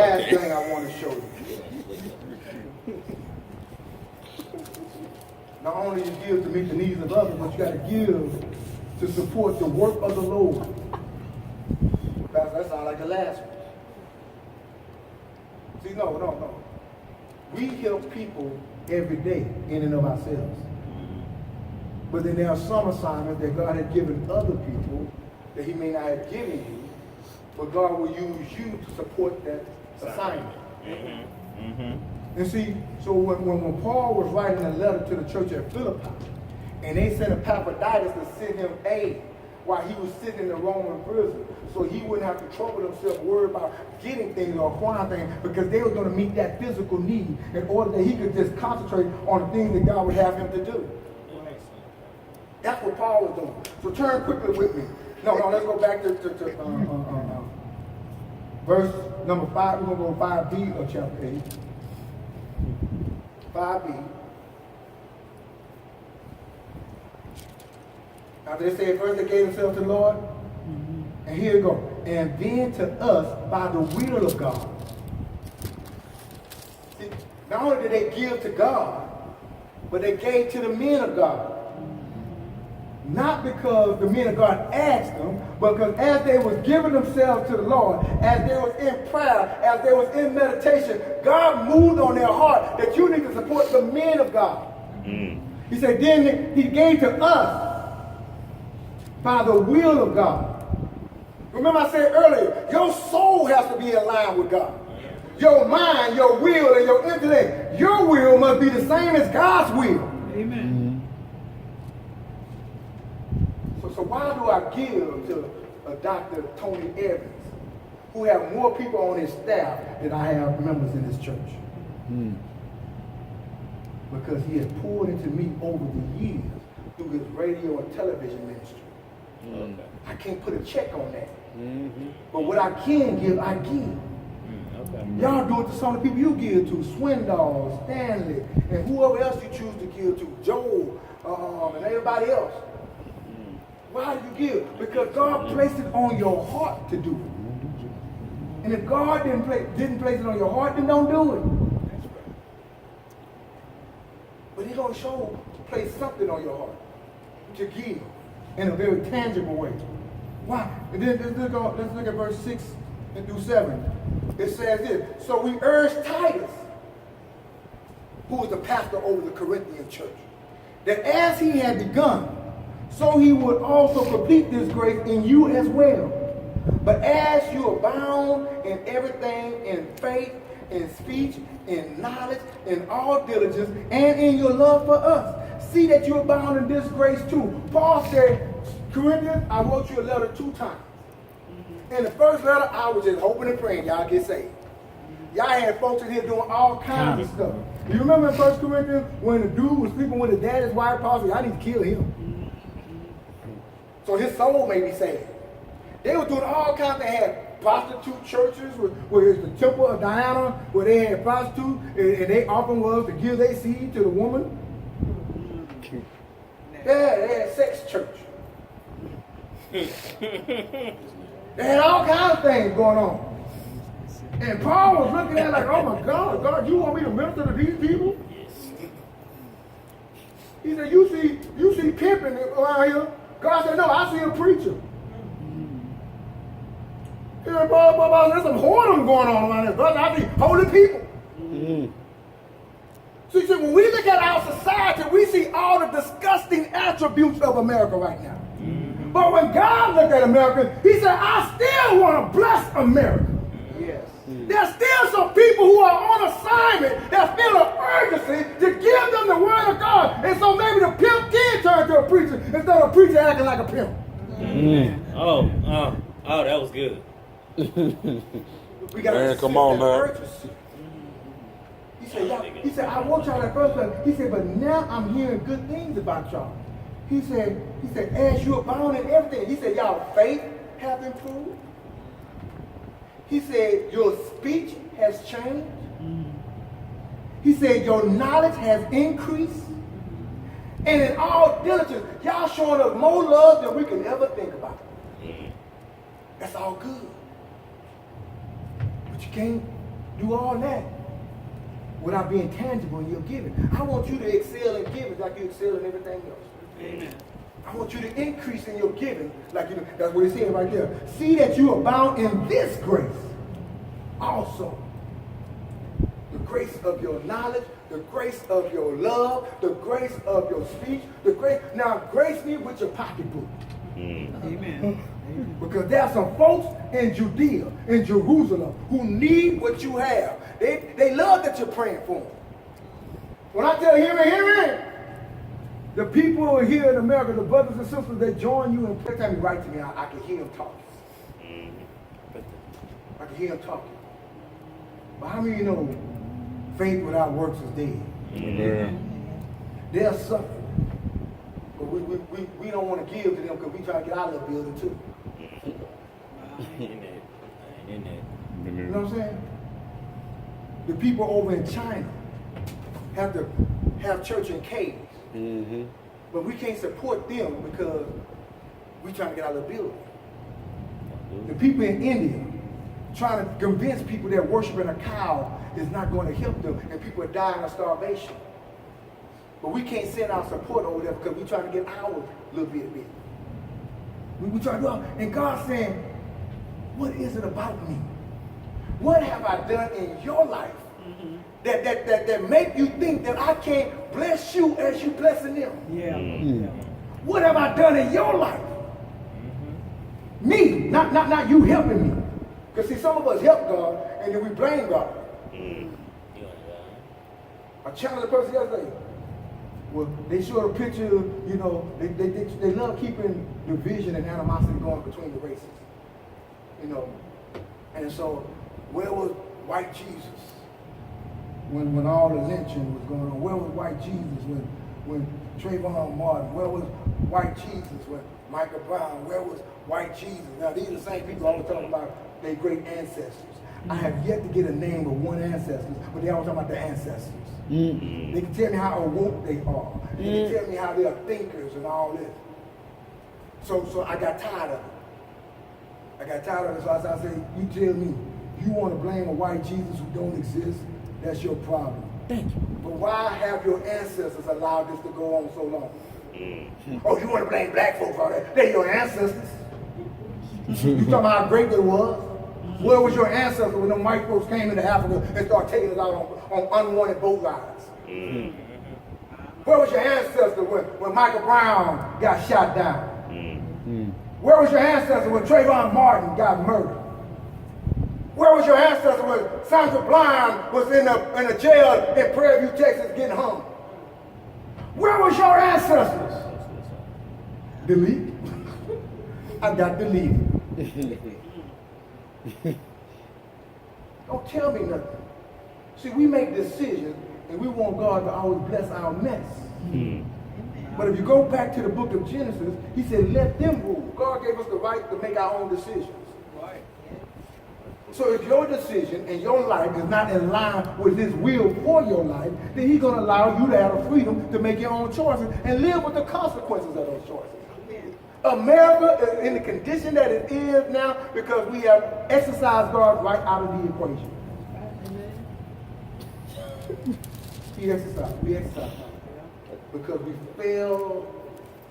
last thing I want to show you. Not only you give to meet the needs of others, but you got to give to support the work of the Lord. That sounds like the last one. See, no. We help people every day in and of ourselves. But then there are some assignments that God has given other people that he may not have given you, but God will use you to support that assignment. And see, so when Paul was writing a letter to the church at Philippi, and they sent Epaphroditus to send him aid while he was sitting in the Roman prison, so he wouldn't have to trouble himself, worry about getting things or acquiring things, because they were going to meet that physical need in order that he could just concentrate on the things that God would have him to do. That's what Paul was doing. So turn quickly with me. No, let's go back to verse number 5. We're going to go 5b of chapter 8. 5b. After they said first they gave themselves to the Lord. And here you go. And then to us by the will of God. See, not only did they give to God, but they gave to the men of God. Not because the men of God asked them, but because as they was giving themselves to the Lord, as they was in prayer, as they was in meditation, God moved on their heart that you need to support the men of God. He said, then he gave to us by the will of God. Remember I said earlier, your soul has to be in line with God. Your mind, your will, and your intellect, your will must be the same as God's will. Amen. So why do I give to Dr. Tony Evans, who have more people on his staff than I have members in this church? Because he has poured into me over the years through his radio and television ministry. I can't put a check on that. But what I can give, I give. Y'all do it to some of the people you give to, Swindoll, Stanley, and whoever else you choose to give to, Joel, and everybody else. Why do you give? Because God placed it on your heart to do it. And if God didn't place it on your heart, then don't do it. But he's going to place something on your heart to give in a very tangible way. Why? And then let's look at verse 6 and through 7. It says this, so we urge Titus, who was the pastor over the Corinthian church, that as he had begun, so he would also complete this grace in you as well. But as you abound in everything, in faith, in speech, in knowledge, in all diligence, and in your love for us, see that you abound in this grace too. Paul said, Corinthians, I wrote you a letter 2 times. In the first letter, I was just hoping and praying y'all get saved. Y'all had folks in here doing all kinds of stuff. You remember in 1 Corinthians when the dude was sleeping with his daddy's wife? Paul said, I need to kill him. So his soul may be saved. They were doing all kinds. They had prostitute churches where it's the temple of Diana, where they had prostitutes, and they often was to give their seed to the woman. Yeah, they had sex church. They had all kinds of things going on. And Paul was looking at it like, oh my God, you want me to minister to these people? He said, you see pimping around here. God said, no, I see a preacher. He said, Paul, there's some whoredom going on around here. Brother, I see holy people. So he said, when we look at our society, we see all the disgusting attributes of America right now. But when God looked at America, he said, I still want to bless America. Yes. There's still some people who are on assignment that feel an urgency to give them the word of God. And so maybe the pimp did turn to a preacher instead of a preacher acting like a pimp. Oh, that was good. We got come on, man. He said, I want y'all at first, but he said, but now I'm hearing good things about y'all. He said, as you abound in everything, he said, y'all faith have improved. He said, your speech has changed. He said, your knowledge has increased. And in all diligence, y'all showing us more love than we can ever think about. That's all good. But you can't do all that without being tangible in your giving. I want you to excel in giving like you excel in everything else. Amen. I want you to increase in your giving like you do. That's what he's saying right there. See that you abound in this grace also. The grace of your knowledge, the grace of your love, the grace of your speech, the grace. Now, grace me with your pocketbook. Amen. Because there are some folks in Judea, in Jerusalem, who need what you have. They love that you're praying for them. When I tell you, hear me, the people here in America, the brothers and sisters, they join you and every time you write to me, I can hear them talking. I can hear them talking. But how many of you know faith without works is dead? They're suffering. But we don't want to give to them because we try to get out of the building too. You know what I'm saying? The people over in China have to have church in caves. But we can't support them because we're trying to get out of the building. The people in India trying to convince people that worshiping a cow is not going to help them and people are dying of starvation. But we can't send our support over there because we're trying to get our little bit. We try to do it. And God's saying, what is it about me? What have I done in your life that make you think that I can't bless you as you blessing them? What have I done in your life? Me, not you helping me. Because see, some of us help God and then we blame God. I challenged a person yesterday. Well, they showed a picture, you know, they love keeping division and animosity going between the races. You know. And so, where was white Jesus when all the lynching was going on? Where was white Jesus when Trayvon Martin? Where was white Jesus when Michael Brown? Where was white Jesus? Now, these are the same people always talking about their great ancestors. I have yet to get a name of one ancestor, but they always talk about their ancestors. They can tell me how awoke they are. They can tell me how they are thinkers and all this. So I got tired of it. So I said, you tell me, you want to blame a white Jesus who don't exist? That's your problem. Thank you. But why have your ancestors allowed this to go on so long? Oh, you want to blame black folks for that? They're your ancestors. You talking about how great they was? Where was your ancestors when them white folks came into Africa and started taking us out on unwanted boat rides? Where was your ancestor when Michael Brown got shot down? Where was your ancestor when Trayvon Martin got murdered? Where was your ancestor when Sandra Bland was in a jail in Prairie View, Texas getting hung? Where was your ancestors? Delete. I got deleted. Don't tell me nothing. See, we make decisions and we want God to always bless our mess. But if you go back to the book of Genesis, he said, let them rule. God gave us the right to make our own decisions. Right. So if your decision and your life is not in line with his will for your life, then he's going to allow you to have the freedom to make your own choices and live with the consequences of those choices. America is in the condition that it is now because we have exercised God right out of the equation. We exercise because we fail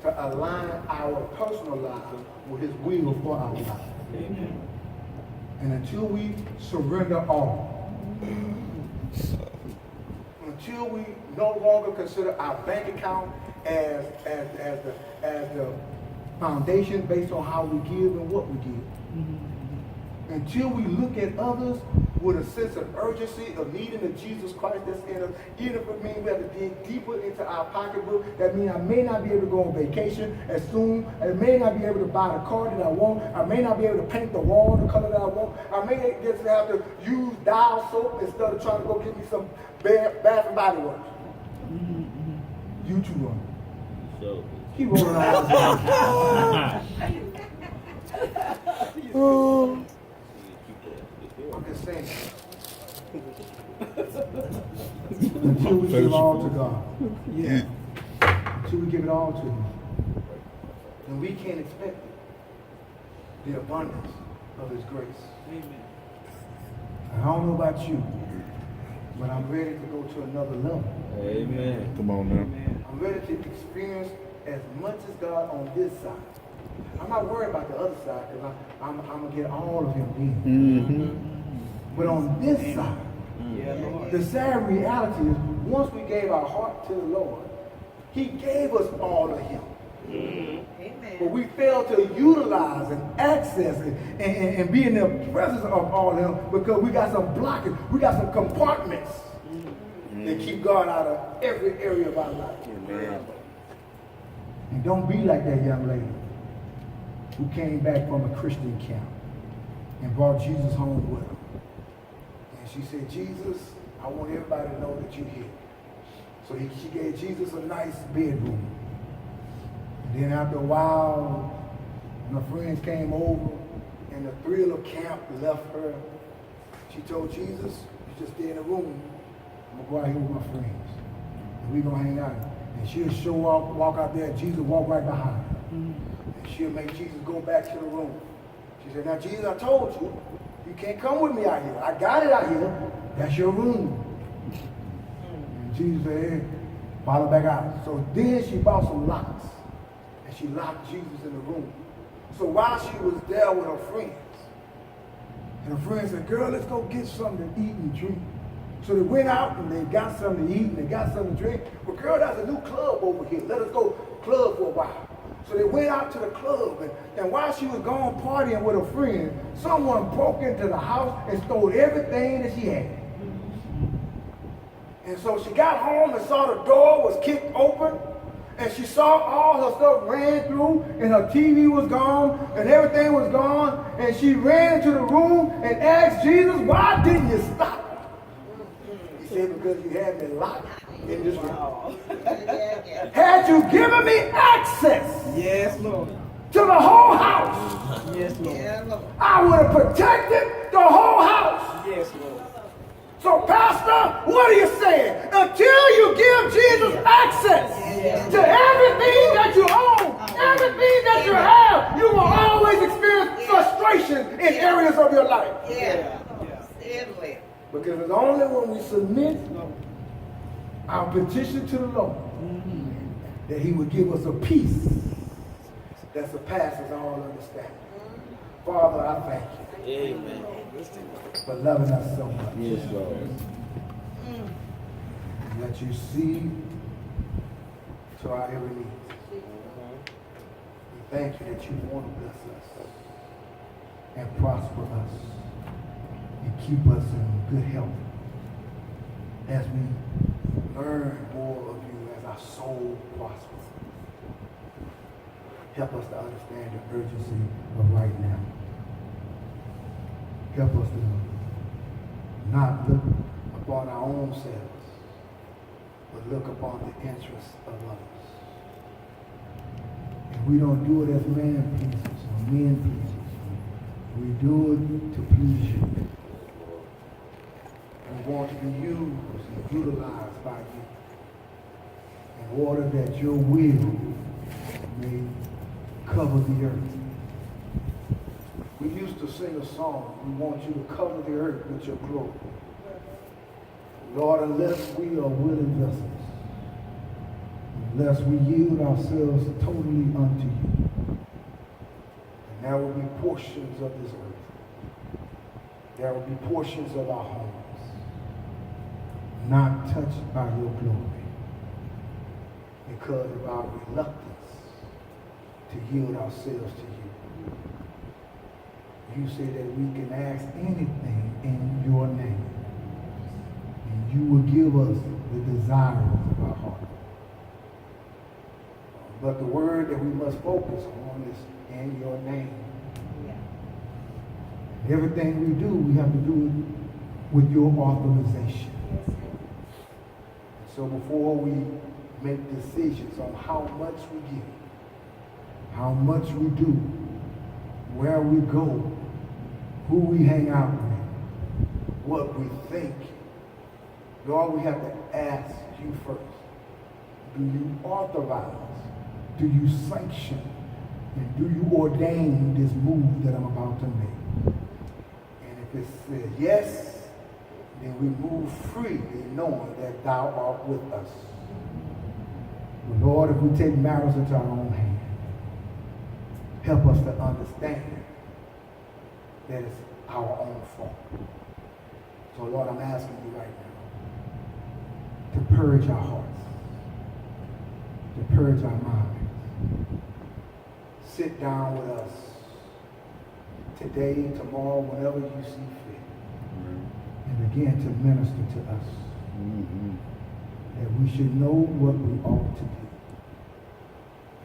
to align our personal lives with his will for our lives. Amen. And until we surrender all, until we no longer consider our bank account as the foundation based on how we give and what we give. Until we look at others with a sense of urgency of needing the Jesus Christ that's in us, even if it means we have to dig deeper into our pocketbook. That means I may not be able to go on vacation as soon. I may not be able to buy the car that I want. I may not be able to paint the wall the color that I want. I may just have to use Dial soap instead of trying to go get me some Bath and Body Works. You too wrong. So keep rolling on. I'm just saying. Until we give it all to God. Yeah. Until we give it all to him. And we can't expect the abundance of his grace. Amen. I don't know about you. but I'm ready to go to another level. Amen. Come on now. I'm ready to experience as much as God on this side. I'm not worried about the other side because I'm going to get all of him in. But on this side, the sad reality is once we gave our heart to the Lord, he gave us all of him. But we fail to utilize and access it and be in the presence of all of him because we got some blockage, we got some compartments that keep God out of every area of our life. Amen. And don't be like that young lady who came back from a Christian camp and brought Jesus home with her. And she said, Jesus, I want everybody to know that you're here. So she gave Jesus a nice bedroom. And then after a while, my friends came over and the thrill of camp left her. She told Jesus, you just stay in the room. I'm going to go out here with my friends. And we're going to hang out. And she'll show up, walk out there, and Jesus walk right behind her. And she'll make Jesus go back to the room. She said, now Jesus, I told you, you can't come with me out here. I got it out here. That's your room. And Jesus said, hey, follow back out. So then she bought some locks. And she locked Jesus in the room. So while she was there with her friends, and her friends said, girl, let's go get something to eat and drink. So they went out and they got something to eat and they got something to drink. Well, girl, there's a new club over here. Let us go club for a while. So they went out to the club, and while she was gone partying with her friend, someone broke into the house and stole everything that she had. And so she got home and saw the door was kicked open, and she saw all her stuff ran through, and her TV was gone, and everything was gone, and she ran into the room and asked Jesus, why didn't you stop? He said, because you had me locked in this room. Had you given me access to the whole house, I would have protected the whole house. So, Pastor, what are you saying? Until you give Jesus access to everything that you own, everything that you have, you will always experience frustration in areas of your life. Because it's only when we submit our petition to the Lord that he will give us a peace that surpasses all understanding. Father, I thank you. Amen. For loving us so much. Yes, Lord. And that you see to our every need. We thank you that you want to bless us and prosper us and keep us in good health as we learn more of you as our soul prospers. Help us to understand the urgency of right now. Help us to not look upon our own selves, but look upon the interests of others. And we don't do it as man pleasers or men pleasers. We do it to please you. We want to be used and utilized by you in order that your will may cover the earth. We used to sing a song, we want you to cover the earth with your glory. Lord, unless we are willing vessels, unless we yield ourselves totally unto you, and there will be portions of this earth, there will be portions of our homes not touched by your glory because of our reluctance to yield ourselves to you. You say that we can ask anything in your name, and you will give us the desires of our heart. But the word that we must focus on is in your name. And everything we do, we have to do it with your authorization. So before we make decisions on how much we give, how much we do, where we go, who we hang out with, what we think, Lord, we have to ask you first. Do you authorize? Do you sanction? And do you ordain this move that I'm about to make? And if it says yes, then we move freely knowing that thou art with us. But Lord, if we take matters into our own hand, help us to understand that it's our own fault. So Lord, I'm asking you right now to purge our hearts, to purge our minds. Sit down with us today, tomorrow, whenever you see fit, and begin to minister to us. That we should know what we ought to do,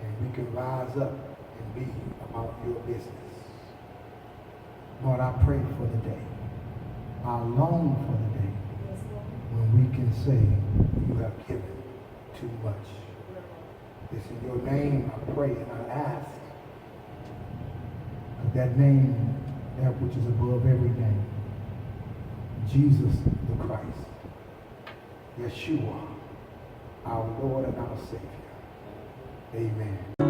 and we can rise up and be about your business. Lord, I pray for the day. I long for the day when we can say you have given too much. It's in your name I pray and I ask. That name, that which is above every name, Jesus the Christ, Yeshua, our Lord and our Savior. Amen.